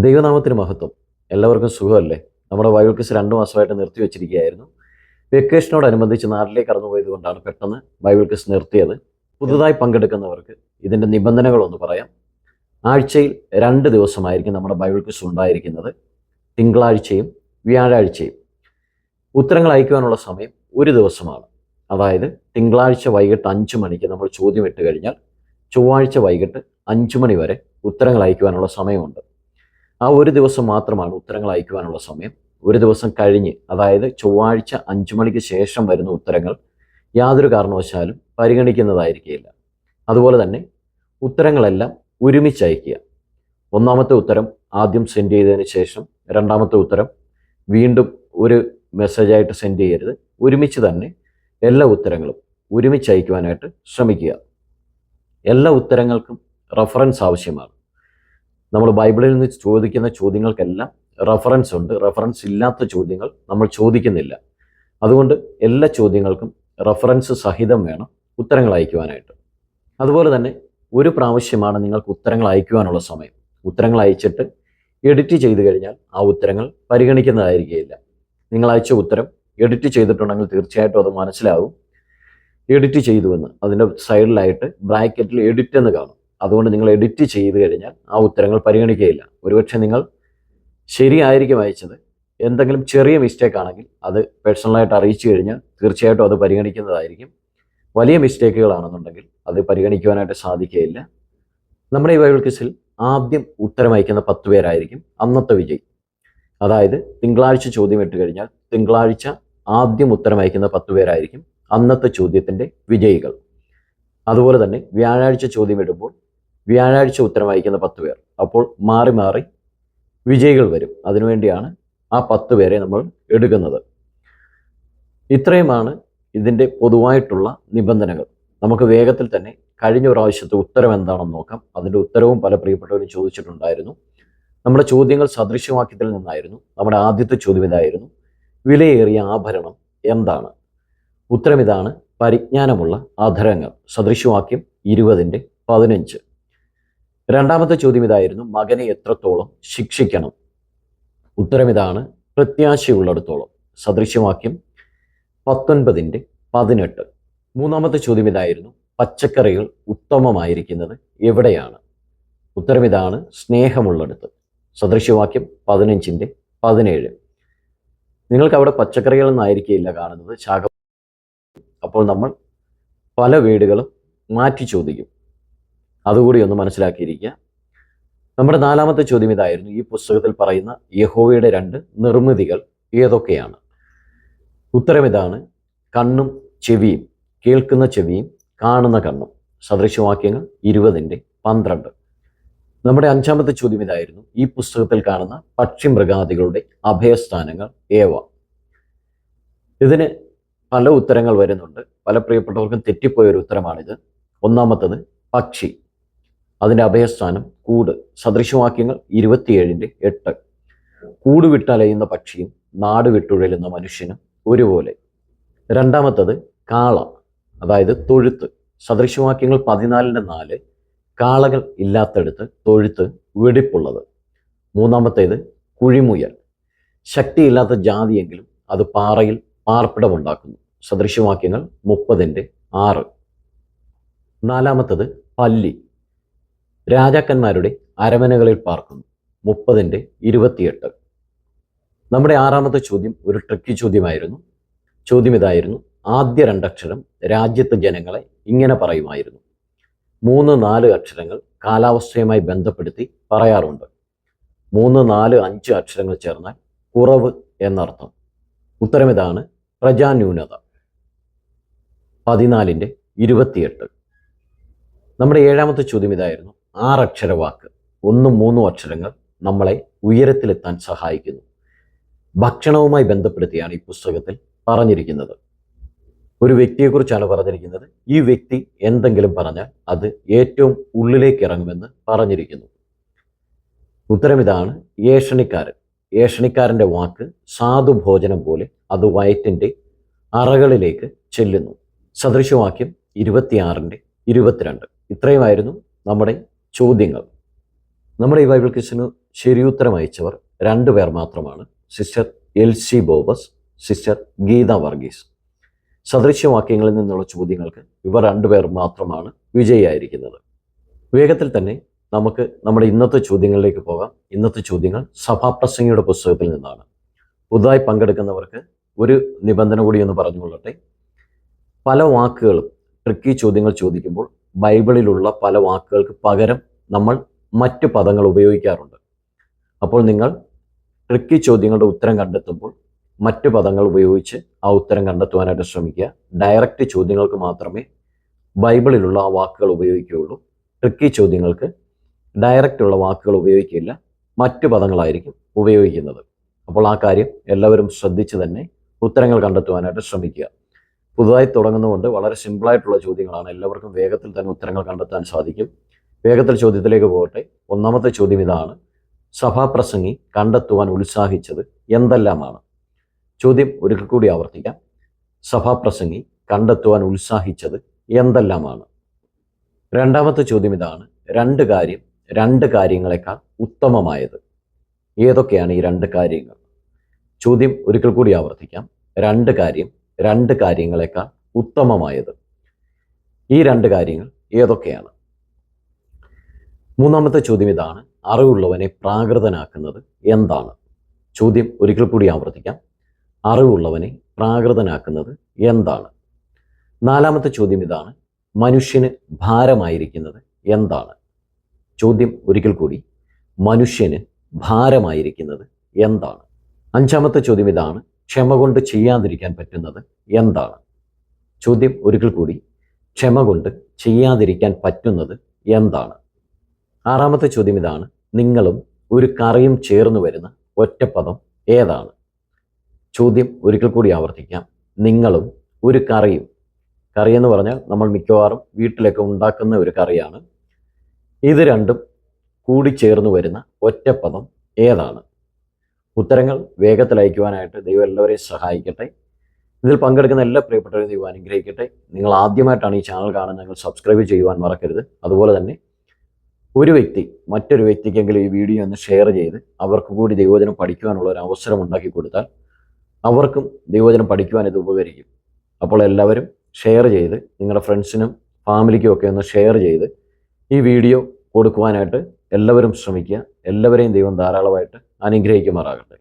ദൈവനാമത്തിന് മഹത്വം. എല്ലാവർക്കും സുഖമല്ലേ? നമ്മുടെ ബൈബിൾ ക്വിസ് 2 മാസമായിട്ട് നിർത്തിവെച്ചിരിക്കുകയായിരുന്നു. വെക്കേഷനോടനുബന്ധിച്ച് നാട്ടിലേക്ക് കടന്നുപോയത് കൊണ്ടാണ് പെട്ടെന്ന് ബൈബിൾ ക്വിസ് നിർത്തിയത്. പുതുതായി പങ്കെടുക്കുന്നവർക്ക് ഇതിൻ്റെ നിബന്ധനകളൊന്ന് പറയാം. ആഴ്ചയിൽ 2 ദിവസമായിരിക്കും നമ്മുടെ ബൈബിൾ ക്വിസ് ഉണ്ടായിരിക്കുന്നത്, തിങ്കളാഴ്ചയും വ്യാഴാഴ്ചയും. ഉത്തരങ്ങൾ അയക്കുവാനുള്ള സമയം ഒരു ദിവസമാണ്. അതായത് തിങ്കളാഴ്ച വൈകിട്ട് 5 മണിക്ക് നമ്മൾ ചോദ്യം ഇട്ട് കഴിഞ്ഞാൽ ചൊവ്വാഴ്ച വൈകിട്ട് 5 മണി വരെ ഉത്തരങ്ങൾ അയക്കുവാനുള്ള സമയമുണ്ട്. ആ ഒരു ദിവസം മാത്രമാണ് ഉത്തരങ്ങൾ അയക്കുവാനുള്ള സമയം. ഒരു ദിവസം കഴിഞ്ഞ്, അതായത് ചൊവ്വാഴ്ച 5 മണിക്ക് ശേഷം വരുന്ന ഉത്തരങ്ങൾ യാതൊരു കാരണവശാലും പരിഗണിക്കുന്നതായിരിക്കില്ല. അതുപോലെ തന്നെ ഉത്തരങ്ങളെല്ലാം ഒരുമിച്ച് അയക്കുക. ഒന്നാമത്തെ ഉത്തരം ആദ്യം സെൻഡ് ചെയ്തതിന് ശേഷം രണ്ടാമത്തെ ഉത്തരം വീണ്ടും ഒരു മെസ്സേജായിട്ട് സെൻഡ് ചെയ്യരുത്. ഒരുമിച്ച് തന്നെ എല്ലാ ഉത്തരങ്ങളും ഒരുമിച്ച് അയക്കുവാനായിട്ട് ശ്രമിക്കുക. എല്ലാ ഉത്തരങ്ങൾക്കും റഫറൻസ് ആവശ്യമാണ്. നമ്മൾ ബൈബിളിൽ നിന്ന് ചോദിക്കുന്ന ചോദ്യങ്ങൾക്കെല്ലാം റഫറൻസ് ഉണ്ട്. റഫറൻസ് ഇല്ലാത്ത ചോദ്യങ്ങൾ നമ്മൾ ചോദിക്കുന്നില്ല. അതുകൊണ്ട് എല്ലാ ചോദ്യങ്ങൾക്കും റഫറൻസ് സഹിതം വേണം ഉത്തരങ്ങൾ അയക്കുവാനായിട്ട്. അതുപോലെ തന്നെ ഒരു പ്രാവശ്യമാണ് നിങ്ങൾക്ക് ഉത്തരങ്ങൾ അയക്കുവാനുള്ള സമയം. ഉത്തരങ്ങൾ അയച്ചിട്ട് എഡിറ്റ് ചെയ്ത് കഴിഞ്ഞാൽ ആ ഉത്തരങ്ങൾ പരിഗണിക്കുന്നതായിരിക്കില്ല. നിങ്ങൾ അയച്ച ഉത്തരം എഡിറ്റ് ചെയ്തിട്ടുണ്ടെങ്കിൽ തീർച്ചയായിട്ടും അത് മനസ്സിലാവും. എഡിറ്റ് ചെയ്തുവെന്ന് അതിൻ്റെ സൈഡിലായിട്ട് ബ്രാക്കറ്റിൽ എഡിറ്റ് എന്ന് കാണും. അതുകൊണ്ട് നിങ്ങൾ എഡിറ്റ് ചെയ്ത് കഴിഞ്ഞാൽ ആ ഉത്തരങ്ങൾ പരിഗണിക്കുകയില്ല. ഒരുപക്ഷെ നിങ്ങൾ ശരിയായിരിക്കും അയച്ചത്, എന്തെങ്കിലും ചെറിയ മിസ്റ്റേക്ക് ആണെങ്കിൽ അത് പേഴ്സണലായിട്ട് അറിയിച്ചു കഴിഞ്ഞാൽ തീർച്ചയായിട്ടും അത് പരിഗണിക്കുന്നതായിരിക്കും. വലിയ മിസ്റ്റേക്കുകളാണെന്നുണ്ടെങ്കിൽ അത് പരിഗണിക്കുവാനായിട്ട് സാധിക്കുകയില്ല. നമ്മുടെ ഈ ബൈബിൾ ക്വിസിൽ ആദ്യം ഉത്തരം അയക്കുന്ന 10 പേരായിരിക്കും അന്നത്തെ വിജയി. അതായത് തിങ്കളാഴ്ച ചോദ്യം ഇട്ട് കഴിഞ്ഞാൽ തിങ്കളാഴ്ച ആദ്യം ഉത്തരം അയക്കുന്ന 10 പേരായിരിക്കും അന്നത്തെ ചോദ്യത്തിൻ്റെ വിജയികൾ. അതുപോലെ തന്നെ വ്യാഴാഴ്ച ചോദ്യം ഇടുമ്പോൾ വ്യാഴാഴ്ച ഉത്തരം അയക്കുന്ന 10 പേർ. അപ്പോൾ മാറി മാറി വിജയികൾ വരും. അതിനുവേണ്ടിയാണ് ആ 10 പേരെ നമ്മൾ എടുക്കുന്നത്. ഇത്രയുമാണ് ഇതിൻ്റെ പൊതുവായിട്ടുള്ള നിബന്ധനകൾ. നമുക്ക് വേഗത്തിൽ തന്നെ കഴിഞ്ഞ പ്രാവശ്യത്തെ ഉത്തരം എന്താണെന്ന് നോക്കാം. അതിൻ്റെ ഉത്തരവും പല പ്രിയപ്പെട്ടവരും ചോദിച്ചിട്ടുണ്ടായിരുന്നു. നമ്മുടെ ചോദ്യങ്ങൾ സദൃശവാക്യത്തിൽ നിന്നായിരുന്നു. നമ്മുടെ ആദ്യത്തെ ചോദ്യം ഇതായിരുന്നു: വിലയേറിയ ആഭരണം എന്താണ്? ഉത്തരം ഇതാണ്: പരിജ്ഞാനമുള്ള അധരങ്ങൾ. സദൃശവാക്യം 20:15. രണ്ടാമത്തെ ചോദ്യം ഇതായിരുന്നു: മകനെ എത്രത്തോളം ശിക്ഷിക്കണം? ഉത്തരം ഇതാണ്: പ്രത്യാശയുള്ളിടത്തോളം. സദൃശവാക്യം 19:18. മൂന്നാമത്തെ ചോദ്യം ഇതായിരുന്നു: പച്ചക്കറികൾ ഉത്തമമായിരിക്കുന്നത് എവിടെയാണ്? ഉത്തരം ഇതാണ്: സ്നേഹമുള്ളിടത്ത്. സദൃശവാക്യം 15:17. നിങ്ങൾക്ക് അവിടെ പച്ചക്കറികൾ എന്നായിരിക്കില്ല കാണുന്നത്, ശാഖ. അപ്പോൾ നമ്മൾ പല വീടുകളും മാറ്റി ചോദിക്കും. അതുകൂടി ഒന്ന് മനസ്സിലാക്കിയിരിക്കുക. നമ്മുടെ നാലാമത്തെ ചോദ്യം ഇതായിരുന്നു: ഈ പുസ്തകത്തിൽ പറയുന്ന യഹോവയുടെ 2 നിർമ്മിതികൾ ഏതൊക്കെയാണ്? ഉത്തരം ഇതാണ്: കണ്ണും ചെവിയും. കേൾക്കുന്ന ചെവിയും കാണുന്ന കണ്ണും. സദൃശവാക്യങ്ങൾ 20:12. നമ്മുടെ അഞ്ചാമത്തെ ചോദ്യം ഇതായിരുന്നു: ഈ പുസ്തകത്തിൽ കാണുന്ന പക്ഷിമൃഗാദികളുടെ അഭയസ്ഥാനങ്ങൾ ഏവ? ഇതിന് പല ഉത്തരങ്ങൾ വരുന്നുണ്ട്. പല പ്രിയപ്പെട്ടവർക്കും തെറ്റിപ്പോയൊരു ഉത്തരമാണിത്. ഒന്നാമത്തത് പക്ഷി, അതിൻ്റെ അഭയസ്ഥാനം കൂട്. സദൃശവാക്യങ്ങൾ 27:8. കൂട് വിട്ടലയുന്ന പക്ഷിയും നാട് വിട്ടുഴലുന്ന മനുഷ്യനും ഒരുപോലെ. രണ്ടാമത്തത് കാള, അതായത് തൊഴുത്ത്. സദൃശവാക്യങ്ങൾ 14:4. കാളകൾ ഇല്ലാത്തടുത്ത് തൊഴുത്ത് വെടിപ്പുള്ളത്. മൂന്നാമത്തേത് കുഴിമുയൽ. ശക്തിയില്ലാത്ത ജാതിയെങ്കിലും അത് പാറയിൽ പാർപ്പിടമുണ്ടാക്കുന്നു. സദൃശവാക്യങ്ങൾ 30:6. നാലാമത്തത് പല്ലി. രാജാക്കന്മാരുടെ അരമനകളിൽ പാർക്കുന്നു. 30:28. നമ്മുടെ ആറാമത്തെ ചോദ്യം ഒരു ട്രിക്കി ചോദ്യമായിരുന്നു. ചോദ്യം ഇതായിരുന്നു: ആദ്യ 2 അക്ഷരം രാജ്യത്തെ ജനങ്ങളെ ഇങ്ങനെ പറയുമായിരുന്നു. 3, 4 അക്ഷരങ്ങൾ കാലാവസ്ഥയുമായി ബന്ധപ്പെടുത്തി പറയാറുണ്ട്. 3, 4, 5 അക്ഷരങ്ങൾ ചേർന്നാൽ കുറവ് എന്നർത്ഥം. ഉത്തരം ഇതാണ്: പ്രജാന്യൂനത. 14:28. നമ്മുടെ ഏഴാമത്തെ ചോദ്യം ഇതായിരുന്നു: 6 അക്ഷര വാക്ക്, 1, 3 അക്ഷരങ്ങൾ നമ്മളെ ഉയരത്തിലെത്താൻ സഹായിക്കുന്നു. ഭക്ഷണവുമായി ബന്ധപ്പെടുത്തിയാണ് ഈ പുസ്തകത്തിൽ പറഞ്ഞിരിക്കുന്നത്. ഒരു വ്യക്തിയെക്കുറിച്ചാണ് പറഞ്ഞിരിക്കുന്നത്. ഈ വ്യക്തി എന്തെങ്കിലും പറഞ്ഞാൽ അത് ഏറ്റവും ഉള്ളിലേക്ക് ഇറങ്ങുമെന്ന് പറഞ്ഞിരിക്കുന്നു. ഉത്തരം ഇതാണ്: ഏഷണിക്കാരൻ. ഏഷണിക്കാരൻ്റെ വാക്ക് സാധുഭോജനം പോലെ അത് വയറ്റിൻ്റെ അറകളിലേക്ക് ചെല്ലുന്നു. സദൃശവാക്യം 26:22. ഇത്രയുമായിരുന്നു നമ്മുടെ ചോദ്യങ്ങൾ. നമ്മുടെ ഈ ബൈബിൾ ക്വിസിന് ശരിയുത്തരം അയച്ചവർ 2 പേർ മാത്രമാണ്. സിസ്റ്റർ എൽസി ബോബസ്, സിസ്റ്റർ ഗീത വർഗീസ്. സദൃശ്യവാക്യങ്ങളിൽ നിന്നുള്ള ചോദ്യങ്ങൾക്ക് ഇവർ 2 പേർ മാത്രമാണ് വിജയിയായിരിക്കുന്നത്. വേഗത്തിൽ തന്നെ നമുക്ക് നമ്മുടെ ഇന്നത്തെ ചോദ്യങ്ങളിലേക്ക് പോകാം. ഇന്നത്തെ ചോദ്യങ്ങൾ സഭാപ്രസംഗിയുടെ പുസ്തകത്തിൽ നിന്നാണ്. പുതുതായി പങ്കെടുക്കുന്നവർക്ക് ഒരു നിബന്ധന കൂടി എന്ന് പറഞ്ഞുകൊള്ളട്ടെ. പല വാക്കുകളും ട്രിക്കി ചോദ്യങ്ങൾ ചോദിക്കുമ്പോൾ ബൈബിളിലുള്ള പല വാക്കുകൾക്ക് പകരം നമ്മൾ മറ്റു പദങ്ങൾ ഉപയോഗിക്കാറുണ്ട്. അപ്പോൾ നിങ്ങൾ ട്രിക്കി ചോദ്യങ്ങളുടെ ഉത്തരം കണ്ടെത്തുമ്പോൾ മറ്റു പദങ്ങൾ ഉപയോഗിച്ച് ആ ഉത്തരം കണ്ടെത്തുവാനായിട്ട് ശ്രമിക്കുക. ഡയറക്റ്റ് ചോദ്യങ്ങൾക്ക് മാത്രമേ ബൈബിളിലുള്ള ആ വാക്കുകൾ ഉപയോഗിക്കുകയുള്ളൂ. ട്രിക്കി ചോദ്യങ്ങൾക്ക് ഡയറക്റ്റ് ഉള്ള വാക്കുകൾ ഉപയോഗിക്കില്ല, മറ്റു പദങ്ങളായിരിക്കും ഉപയോഗിക്കുന്നത്. അപ്പോൾ ആ കാര്യം എല്ലാവരും ശ്രദ്ധിച്ച് തന്നെ ഉത്തരങ്ങൾ കണ്ടെത്തുവാനായിട്ട് ശ്രമിക്കുക. പുതുതായി തുടങ്ങുന്നതുകൊണ്ട് വളരെ സിമ്പിളായിട്ടുള്ള ചോദ്യങ്ങളാണ്. എല്ലാവർക്കും വേഗത്തിൽ തന്നെ ഉത്തരങ്ങൾ കണ്ടെത്താൻ സാധിക്കും. വേഗത്തിൽ ചോദ്യത്തിലേക്ക് പോകട്ടെ. ഒന്നാമത്തെ ചോദ്യം ഇതാണ്: സഭാപ്രസംഗി കണ്ടെത്തുവാൻ ഉത്സാഹിച്ചത് എന്തെല്ലാമാണ്? ചോദ്യം ഒരിക്കൽ കൂടി ആവർത്തിക്കാം. സഭാപ്രസംഗി കണ്ടെത്തുവാൻ ഉത്സാഹിച്ചത് എന്തെല്ലാമാണ്? രണ്ടാമത്തെ ചോദ്യം ഇതാണ്: രണ്ട് കാര്യങ്ങളെക്കാൾ ഉത്തമമായത് ഏതൊക്കെയാണ് ഈ 2 കാര്യങ്ങൾ? ചോദ്യം ഒരിക്കൽ കൂടി ആവർത്തിക്കാം. രണ്ട് കാര്യങ്ങളെക്കാൾ ഉത്തമമായത് ഈ 2 കാര്യങ്ങൾ ഏതൊക്കെയാണ്? മൂന്നാമത്തെ ചോദ്യം ഇതാണ്: അറിവുള്ളവനെ പ്രാകൃതനാക്കുന്നത് എന്താണ്? ചോദ്യം ഒരിക്കൽ കൂടി ആവർത്തിക്കാം. അറിവുള്ളവനെ പ്രാകൃതനാക്കുന്നത് എന്താണ്? നാലാമത്തെ ചോദ്യം ഇതാണ്: മനുഷ്യന് ഭാരമായിരിക്കുന്നത് എന്താണ്? ചോദ്യം ഒരിക്കൽ കൂടി: മനുഷ്യന് ഭാരമായിരിക്കുന്നത് എന്താണ്? അഞ്ചാമത്തെ ചോദ്യം ഇതാണ്: ക്ഷമ കൊണ്ട് ചെയ്യാതിരിക്കാൻ പറ്റുന്നത് എന്താണ്? ചോദ്യം ഒരിക്കൽ കൂടി: ക്ഷമ കൊണ്ട് ചെയ്യാതിരിക്കാൻ പറ്റുന്നത് എന്താണ്? ആറാമത്തെ ചോദ്യം ഇതാണ്: നിങ്ങളും ഒരു കറിയും ചേർന്ന് വരുന്ന ഒറ്റപ്പദം ഏതാണ്? ചോദ്യം ഒരിക്കൽ കൂടി ആവർത്തിക്കാം. നിങ്ങളും ഒരു കറിയും. കറി എന്ന് പറഞ്ഞാൽ നമ്മൾ മിക്കവാറും വീട്ടിലൊക്കെ ഉണ്ടാക്കുന്ന ഒരു കറിയാണ്. ഇത് രണ്ടും കൂടി ചേർന്ന് വരുന്ന ഒറ്റപ്പദം ഏതാണ്? ഉത്തരങ്ങൾ വേഗത്തിൽ അയക്കുവാനായിട്ട് ദൈവം എല്ലാവരെയും സഹായിക്കട്ടെ. ഇതിൽ പങ്കെടുക്കുന്ന എല്ലാ പ്രിയപ്പെട്ടവരെയും ദൈവം അനുഗ്രഹിക്കട്ടെ. നിങ്ങൾ ആദ്യമായിട്ടാണ് ഈ ചാനൽ കാണുന്നതെങ്കിൽ സബ്സ്ക്രൈബ് ചെയ്യുവാൻ മറക്കരുത്. അതുപോലെ തന്നെ ഒരു വ്യക്തി മറ്റൊരു വ്യക്തിക്കെങ്കിലും ഈ വീഡിയോ ഒന്ന് ഷെയർ ചെയ്ത് അവർക്ക് കൂടി ദൈവവചനം പഠിക്കുവാനുള്ള ഒരു അവസരം ഉണ്ടാക്കി കൊടുത്താൽ അവർക്കും ദൈവവചനം പഠിക്കുവാൻ ഇത് ഉപകരിക്കും. അപ്പോൾ എല്ലാവരും ഷെയർ ചെയ്ത് നിങ്ങളുടെ ഫ്രണ്ട്സിനും ഫാമിലിക്കും ഒക്കെ ഒന്ന് ഷെയർ ചെയ്ത് ഈ വീഡിയോ കൊടുക്കുവാനായിട്ട് എല്ലാവരും ശ്രമിക്കുക. എല്ലാവരെയും ദൈവം ധാരാളമായിട്ട് അനുഗ്രഹിക്കുമാറാകട്ടെ.